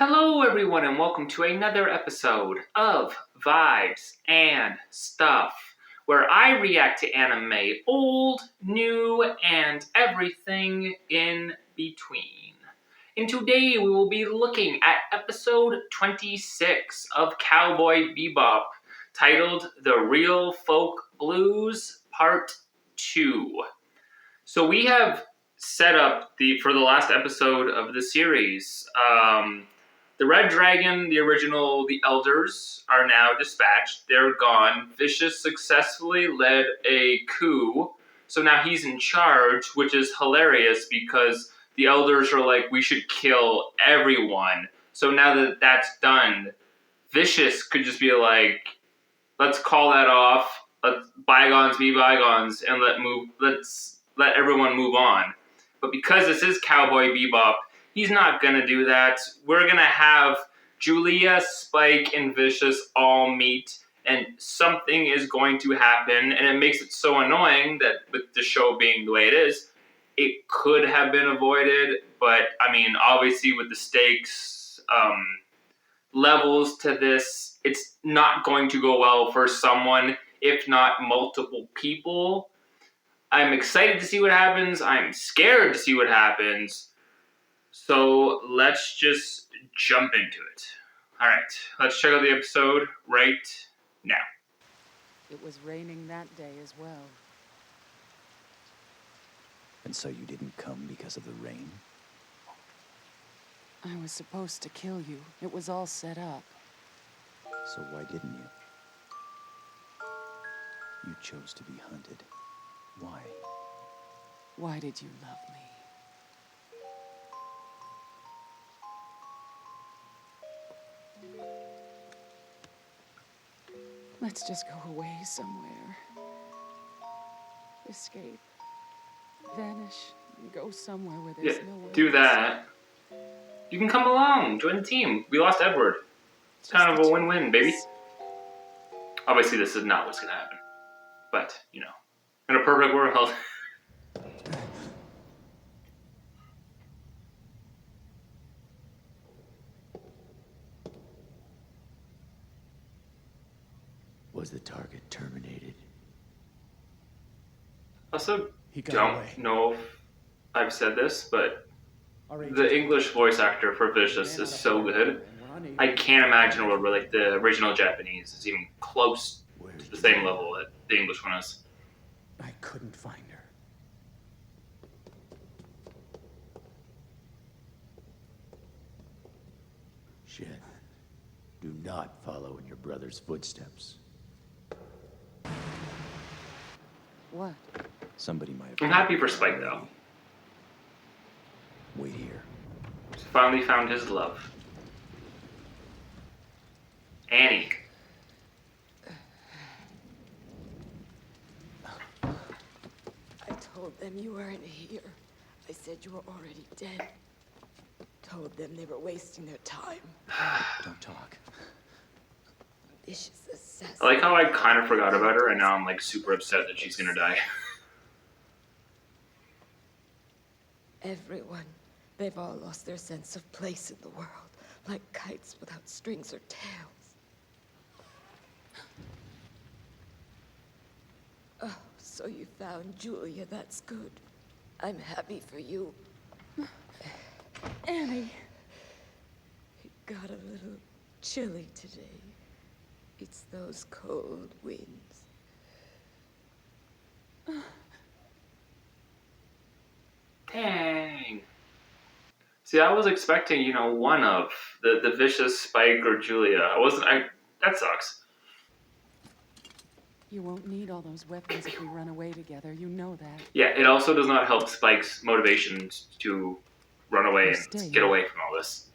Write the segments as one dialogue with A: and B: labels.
A: Hello, everyone, and welcome to another episode of Vibes and Stuff, where I react to anime, old, new, and everything in between. And today we will be looking at episode 26 of Cowboy Bebop, titled The Real Folk Blues Part 2. So we have set up for the last episode of the series. The Red Dragon, the original, the Elders are now dispatched. They're gone. Vicious successfully led a coup, so now he's in charge, which is hilarious because the Elders are like, we should kill everyone. So now that that's done, Vicious could just be like, let's call that off. Let bygones be bygones, and let's let everyone move on. But because this is Cowboy Bebop, he's not gonna do that. We're gonna have Julia, Spike, and Vicious all meet, and something is going to happen. And it makes it so annoying that with the show being the way it is, it could have been avoided. But I mean, obviously, with the stakes levels to this, it's not going to go well for someone, if not multiple people. I'm excited to see what happens. I'm scared to see what happens. So let's just jump into it. All right, let's check out the episode right now.
B: It was raining that day as well.
C: And so you didn't come because of the rain?
B: I was supposed to kill you. It was all set up.
C: So why didn't you? You chose to be hunted. Why?
B: Why did you love me? Let's just go away somewhere. Escape. Vanish. And go somewhere where there's no one
A: do
B: else.
A: that. You can come along, join the team. We lost Edward. It's kind of a win-win, baby. Obviously, this is not what's going to happen. But, you know, in a perfect world.
C: Was the target terminated?
A: Also,
C: He got
A: don't
C: away.
A: know if I've said this, but the English voice actor for Vicious is so good. I can't imagine a world where like the original Japanese is even close to the same level that the English one is.
C: I couldn't find her. Shen, do not follow in your brother's footsteps.
B: What?
C: Somebody might have...
A: I'm happy for Spike though.
C: Wait here.
A: He's finally found his love. Annie.
D: I told them you weren't here. I said you were already dead. Told them they were wasting their time.
C: Don't talk.
D: Vicious assassin.
A: I like how I kind of forgot about her and now I'm like super upset that she's gonna die.
D: Everyone. They've all lost their sense of place in the world. Like kites without strings or tails. Oh, so you found Julia. That's good. I'm happy for you.
B: Annie.
D: It got a little chilly today. It's those cold winds.
A: Dang. See, I was expecting, one of the Vicious, Spike, or Julia. That sucks.
B: You won't need all those weapons if we run away together. You know that.
A: Yeah, it also does not help Spike's motivations to run away and get away from all this.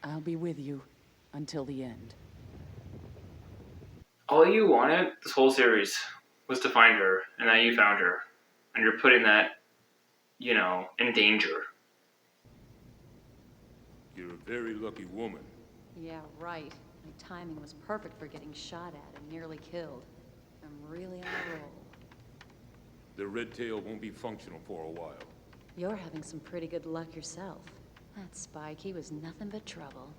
B: I'll be with you until the end.
A: All you wanted this whole series was to find her, and now you found her. And you're putting that, in danger.
E: You're a very lucky woman.
F: Yeah, right. My timing was perfect for getting shot at and nearly killed. I'm really on a roll.
E: The red tail won't be functional for a while.
F: You're having some pretty good luck yourself. That Spike, he was nothing but trouble.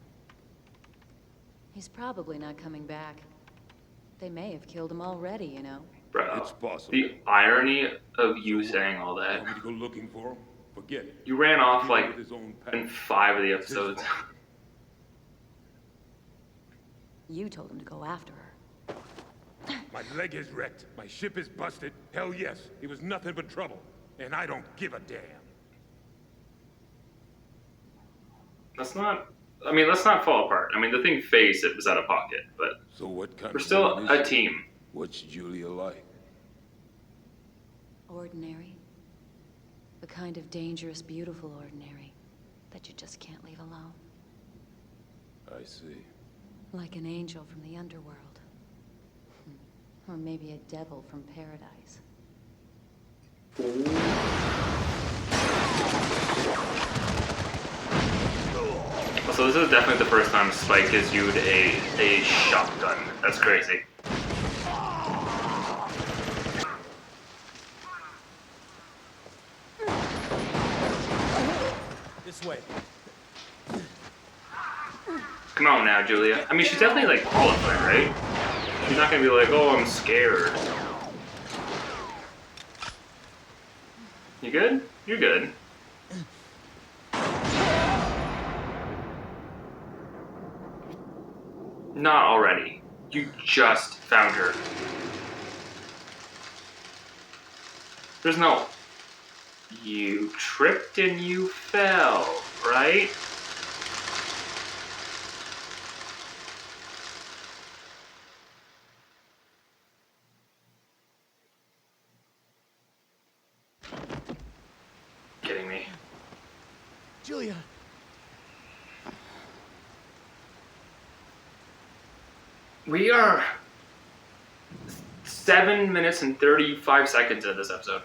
F: He's probably not coming back. They may have killed him already, you know.
A: Bro,
E: It's possible.
A: the irony of you saying all that.
E: Want me to go looking for him? Forget it.
A: You ran off
E: He's
A: like
E: with his own path.
A: in 5 of the
E: It's his
A: episodes.
E: fault.
F: You told him to go after her.
E: My leg is wrecked. My ship is busted. Hell yes, he was nothing but trouble. And I don't give a damn.
A: Let's not fall apart. I mean, the thing faced it was out of pocket, but
E: So what kind
A: we're
E: of
A: still
E: woman
A: a
E: is she?
A: team.
E: What's Julia like?
F: Ordinary. The kind of dangerous, beautiful ordinary that you just can't leave alone.
E: I see.
F: Like an angel from the underworld. Or maybe a devil from paradise.
A: So this is definitely the first time Spike has used a shotgun. That's crazy.
G: This way.
A: Come on now, Julia. I mean, she's definitely like qualified, right? She's not gonna be like, oh, I'm scared. You good? You're good. Not already. You just found her. There's no... You tripped and you fell, right? Kidding me.
G: Julia.
A: We are 7 minutes and 35 seconds into this episode.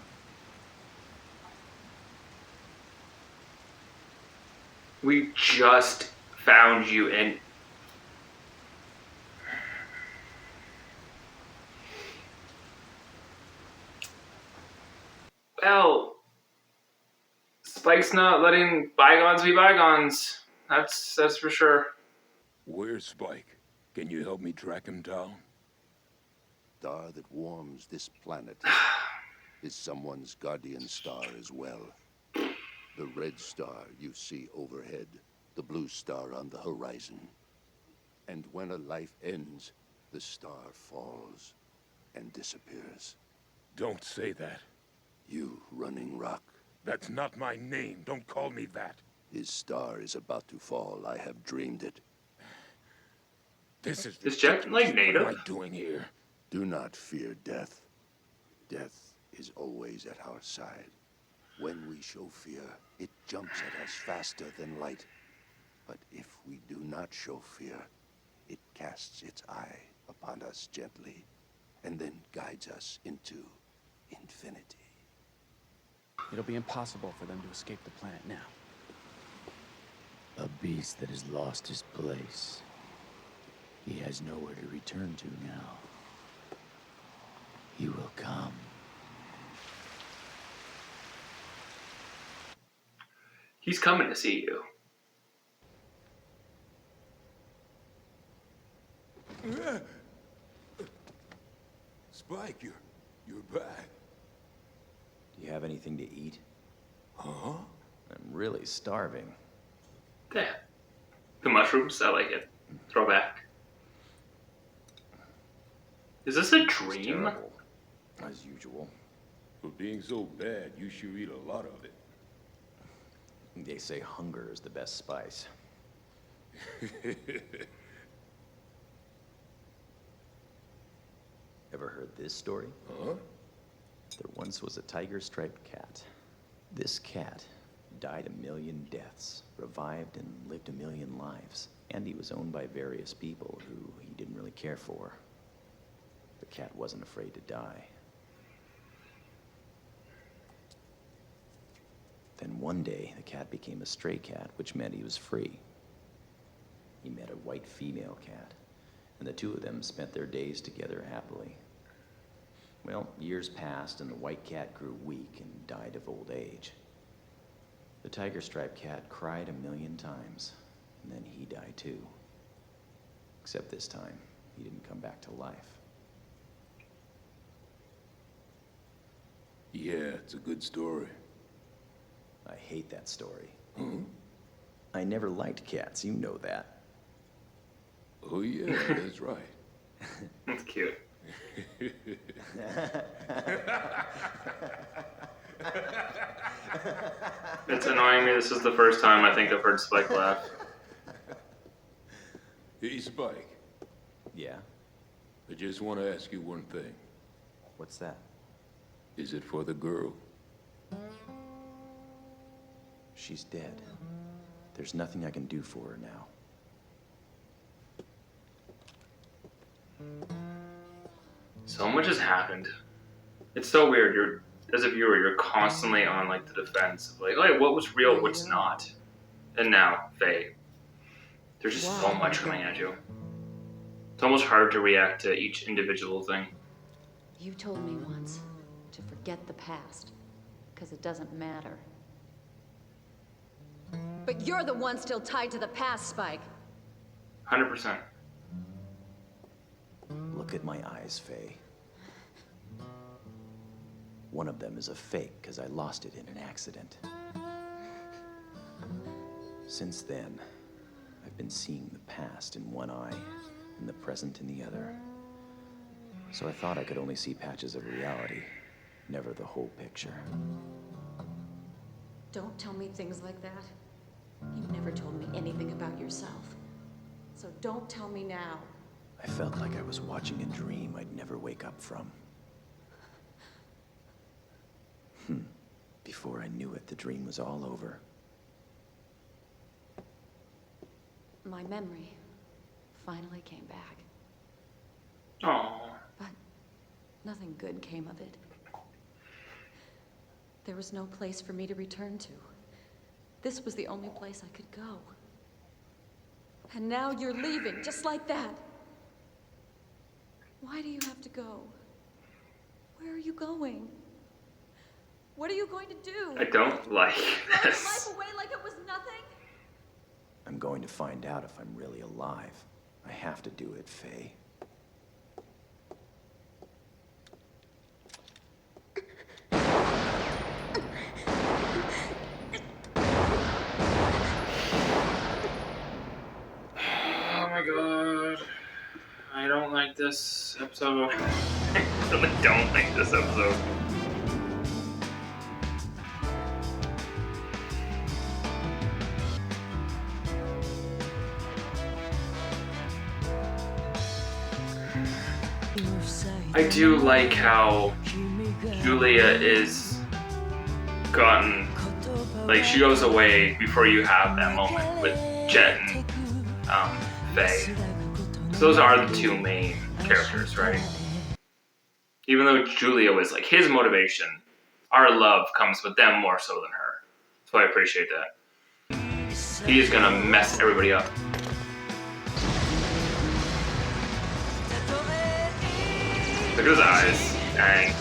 A: We just found you and... Well, Spike's not letting bygones be bygones. That's for sure.
E: Where's Spike? Can you help me track him down?
C: Star that warms this planet is someone's guardian star as well. The red star you see overhead, the blue star on the horizon. And when a life ends, the star falls and disappears.
E: Don't say that.
C: You, Running Rock,
E: That's not my name. Don't call me that.
C: his star is about to fall. I have dreamed it.
E: This is
A: Is Jet, like,
E: ridiculous.
A: native?
E: What am I doing here?
C: Do not fear death. Death is always at our side. When we show fear, it jumps at us faster than light. But if we do not show fear, it casts its eye upon us gently, and then guides us into infinity.
G: It'll be impossible for them to escape the planet now.
C: A beast that has lost his place. He has nowhere to return to now. He will come.
A: He's coming to see you.
E: Spike, you're back.
H: Do you have anything to eat?
E: Huh?
H: I'm really starving.
A: Yeah. The mushrooms, I like it. Throwback. Is this a
H: It's
A: dream?
H: terrible, as usual.
E: For being so bad, you sure eat a lot of it.
H: They say hunger is the best spice. Ever heard this story?
E: Huh?
H: There once was a tiger-striped cat. This cat died 1,000,000 deaths, revived and lived 1,000,000 lives. And he was owned by various people who he didn't really care for. The cat wasn't afraid to die. Then one day, the cat became a stray cat, which meant he was free. He met a white female cat, and the two of them spent their days together happily. Well, years passed, and the white cat grew weak and died of old age. The tiger stripe cat cried 1,000,000 times, and then he died too. Except this time, he didn't come back to life.
C: Yeah, it's a good story.
H: I hate that story. I never liked cats, you know that.
C: Oh yeah, that's right.
A: That's cute. It's annoying me. This is the first time I think I've heard Spike laugh.
C: Hey, Spike.
H: Yeah?
C: I just want to ask you one thing.
H: What's that?
C: Is it for the girl?
H: She's dead. There's nothing I can do for her now.
A: So much has happened. It's so weird. You're, as a viewer, you're constantly on like the defense of like, oh, what was real, what's not. And now, Faye. There's just so much coming at you. It's almost hard to react to each individual thing.
F: You told me once to forget the past, because it doesn't matter. But you're the one still tied to the past, Spike.
A: 100%.
H: Look at my eyes, Faye. One of them is a fake, because I lost it in an accident. Since then, I've been seeing the past in one eye, and the present in the other. So I thought I could only see patches of reality, never the whole picture.
F: Don't tell me things like that. You never told me anything about yourself. So don't tell me now.
H: I felt like I was watching a dream I'd never wake up from. Before I knew it, the dream was all over.
F: My memory finally came back.
A: Aww.
F: But nothing good came of it. There was no place for me to return to. This was the only place I could go. And now you're leaving, just like that. Why do you have to go? Where are you going? What are you going to do?
A: I don't like
F: Throw your
A: this.
F: life away like it was nothing?
H: I'm going to find out if I'm really alive. I have to do it, Faye.
A: Oh my god. I don't like this episode. I really don't like this episode. I do like how Julia is gotten, like, she goes away before you have that moment with Jet and Faye. So those are the two main characters, right? Even though Julia was like his motivation, our love comes with them more so than her. So I appreciate that. He is gonna mess everybody up. Look at his eyes. Dang.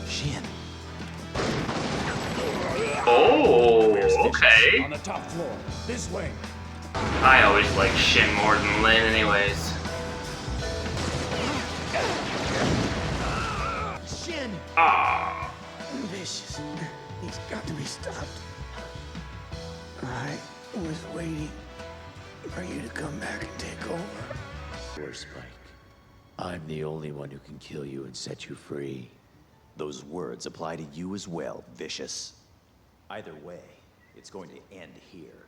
H: Shin.
A: Oh, okay.
G: On the top floor. This way.
A: I always like Shin more than Lin anyways.
C: Shin!
A: Ah.
C: Vicious. He's got to be stopped. I was waiting for you to come back and take over.
I: Poor Spike. I'm the only one who can kill you and set you free.
H: Those words apply to you as well, Vicious. Either way, it's going to end here.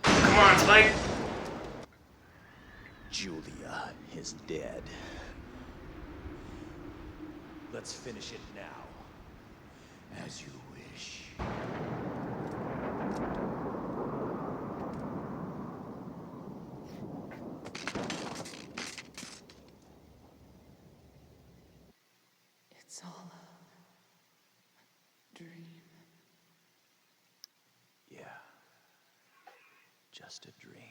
A: Come on, Spike.
H: Julia is dead. Let's finish it now.
C: As you wish.
H: just a dream.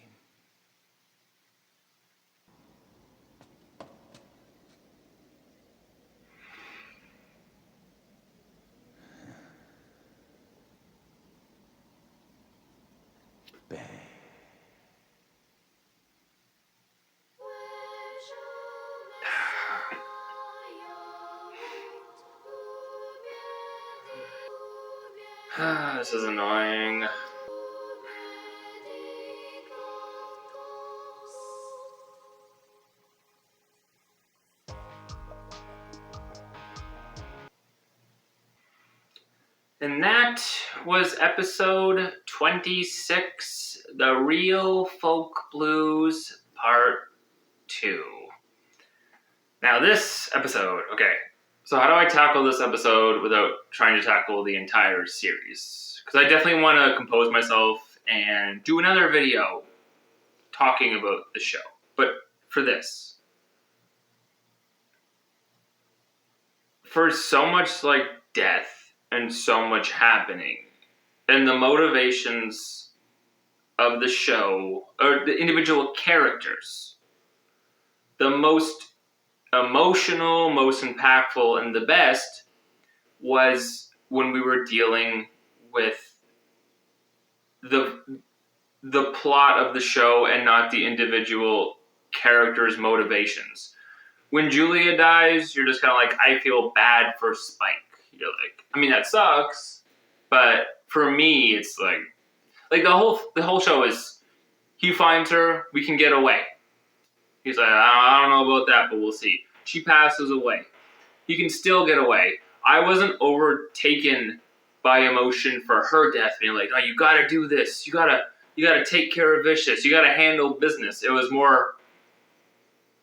H: Bang.
A: This is annoying. And that was episode 26, The Real Folk Blues Part 2. Now this episode, okay, so how do I tackle this episode without trying to tackle the entire series? Because I definitely want to compose myself and do another video talking about the show. But for this, for so much like death and so much happening, and the motivations of the show, or the individual characters, the most emotional, most impactful, and the best was when we were dealing with the plot of the show and not the individual characters' motivations. When Julia dies, you're just kind of like, I feel bad for Spike. You're like, I mean, that sucks, but for me, it's like the whole show is, he finds her, we can get away. He's like, I don't know about that, but we'll see. She passes away. He can still get away. I wasn't overtaken by emotion for her death, being like, "Oh, you gotta do this. You gotta take care of Vicious. You gotta handle business." It was more,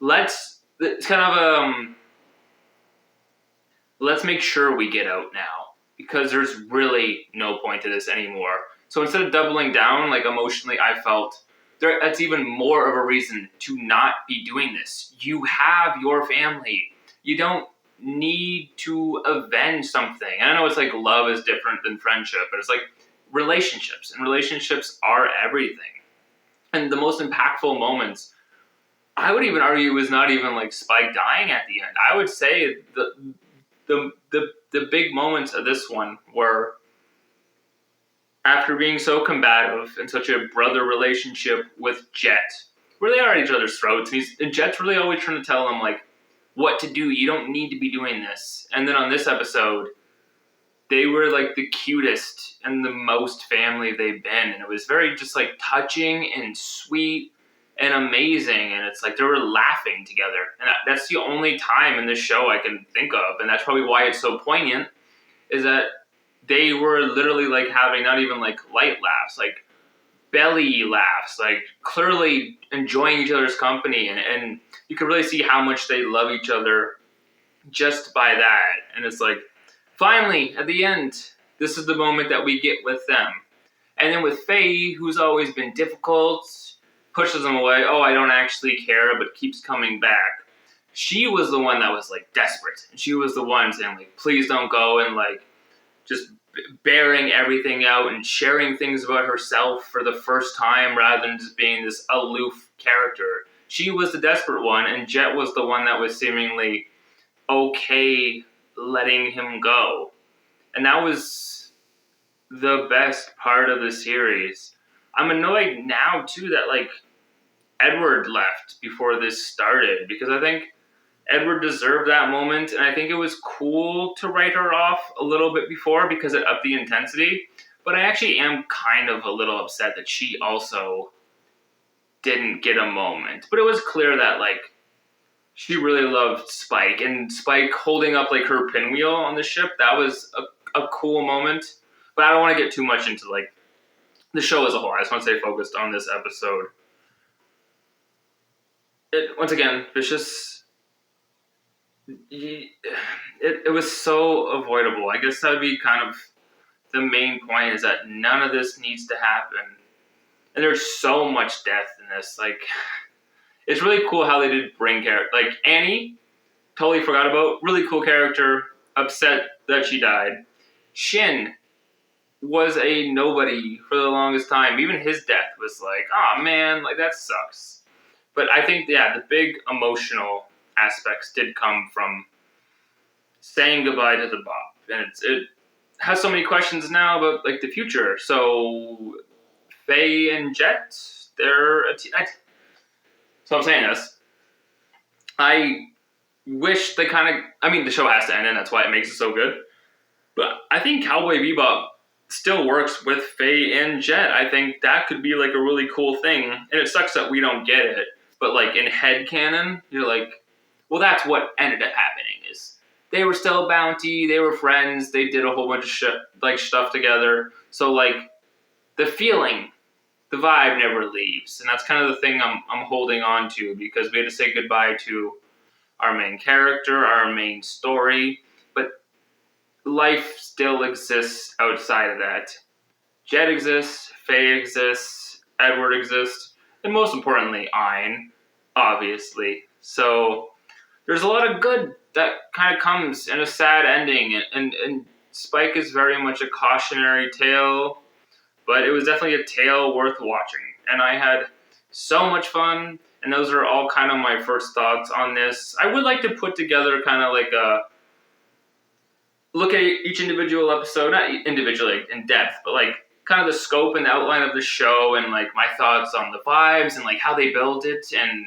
A: it's kind of let's make sure we get out now, because there's really no point to this anymore. So instead of doubling down, like emotionally, I felt that's even more of a reason to not be doing this. You have your family. You don't need to avenge something. And I know it's like love is different than friendship, but it's like relationships, and relationships are everything. And the most impactful moments, I would even argue, was not even like Spike dying at the end. I would say the big moments of this one were, after being so combative and such a brother relationship with Jet, where they are at each other's throats, and Jet's really always trying to tell him like what to do. You don't need to be doing this. And then on this episode, they were like the cutest and the most family they've been, and it was very just like touching and sweet and amazing. And it's like they were laughing together, and that's the only time in this show I can think of, and that's probably why it's so poignant, is that they were literally like having not even like light laughs, like belly laughs, like clearly enjoying each other's company, and you could really see how much they love each other just by that. And it's like, finally, at the end, this is the moment that we get with them. And then with Faye, who's always been difficult, pushes them away, oh, I don't actually care, but keeps coming back. She was the one that was like desperate, and she was the one saying like, please don't go, and like just bearing everything out and sharing things about herself for the first time rather than just being this aloof character. She was the desperate one, and Jet was the one that was seemingly okay letting him go. And that was the best part of the series. I'm annoyed now, too, that, like, Edward left before this started, because I think Edward deserved that moment, and I think it was cool to write her off a little bit before because it upped the intensity. But I actually am kind of a little upset that she also didn't get a moment. But it was clear that, like, she really loved Spike, and Spike holding up like her pinwheel on the ship, that was a cool moment. But I don't want to get too much into like the show as a whole. I just want to stay focused on this episode. Once again, Vicious, it was so avoidable. I guess that would be kind of the main point, is that none of this needs to happen. And there's so much death in this. Like, it's really cool how they did bring character. Like, Annie, totally forgot about. Really cool character. Upset that she died. Shin, was a nobody for the longest time. Even his death was like, oh man, like that sucks. But I think, yeah, the big emotional aspects did come from saying goodbye to the Bob, and it has so many questions now about like the future. So Faye and Jet, so I'm saying this. I wish they kind of. I mean, the show has to end, and that's why it makes it so good. But I think Cowboy Bebop still works with Faye and Jet. I think that could be like a really cool thing. And it sucks that we don't get it. But like in headcanon, you're like, well, that's what ended up happening is they were still bounty, they were friends, they did a whole bunch of shit, like stuff together. So like the feeling, the vibe never leaves. And that's kind of the thing I'm holding on to because we had to say goodbye to our main character, our main story. But life still exists outside of that. Jet exists, Faye exists, Edward exists, and most importantly, Ein, obviously. So there's a lot of good that kind of comes in a sad ending, and Spike is very much a cautionary tale, but it was definitely a tale worth watching, and I had so much fun, and those are all kind of my first thoughts on this. I would like to put together kind of like a look at each individual episode, not individually in depth, but like kind of the scope and the outline of the show and like my thoughts on the vibes and like how they built it. And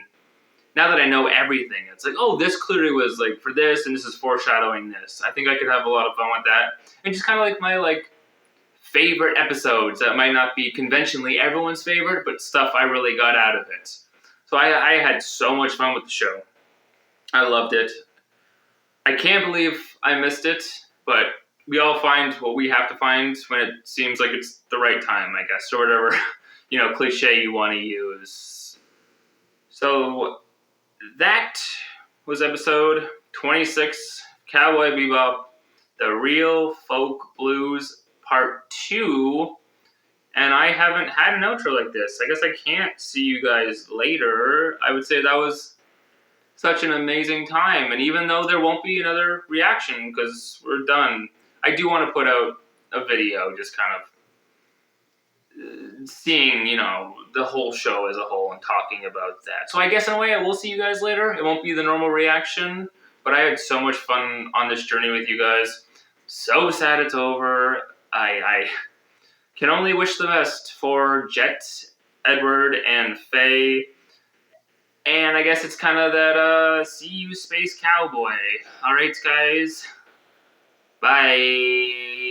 A: now that I know everything, it's like, oh, this clearly was like for this and this is foreshadowing this. I think I could have a lot of fun with that. And just kind of like my like favorite episodes that might not be conventionally everyone's favorite, but stuff I really got out of it. So I had so much fun with the show. I loved it. I can't believe I missed it, but we all find what we have to find when it seems like it's the right time, I guess, or whatever, cliche you want to use. So that was episode 26, Cowboy Bebop, The Real Folk Blues Part 2. And I haven't had an outro like this. I guess I can't see you guys later. I would say that was such an amazing time. And even though there won't be another reaction because we're done, I do want to put out a video just kind of seeing, the whole show as a whole and talking about that. So I guess in a way I will see you guys later. It won't be the normal reaction, but I had so much fun on this journey with you guys. So sad it's over. I can only wish the best for Jet, Edward, and Faye. And I guess it's kind of that, see you, Space Cowboy. Alright, guys. Bye.